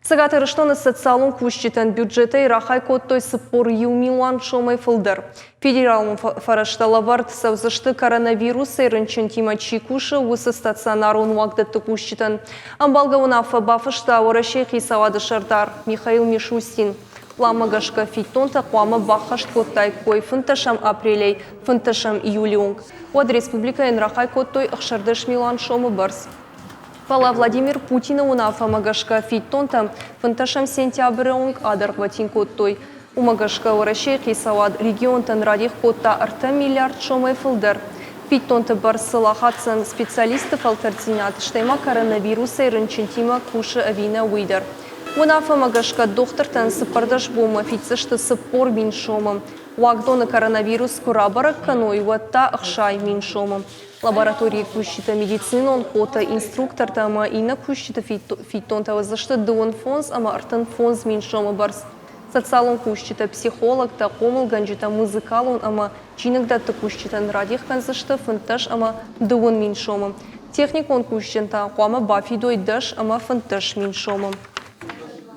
Сагатырыштоны социалын күштетен бюджеты рахай коттой сыппор юмилан шомай фылдыр. Федералын фарашталавард савзышты коронавирус эрінчен тимачи куши усы стационарын вагдытты күштетен. Амбалгауна бафышта орашей хисавады шардар Михаил Мишустин. Ламагашка фитонта қуамы бахашт коттай кой фынташам апрелей, фынташам июлионг. Уад республикаен рахай коттой ықшардыш милан шомы барс. Пала Владимир Путина унафа магашка фитонта фынташам сентябрёнг адаргватин коттой. У магашка орашей хисавад регионтан радих котта арта миллиард шомай фылдар. Фитонта барсыла хатсан специалистов альтернат штайма коронавируса и рынчентима куши авина уйдар. Унафа магашка дохтартан сыпардаш бума фицышты сыппор мин шомам. Уагдона коронавирус курабарак каной ватта ахшай мин шомам. Лаборатории кущита медицина он кота инструктор тама и на кущита фитонта возашты дуон фонс ама артан фонс мин шома барс. Социалон кущита психолог та комыл ганджита музыкалон ама чинагдат та кущита радих канзашты фанташ ама дуон мин шомам. Техник он кущита куама бафидой даш ама фанташ мин шомам.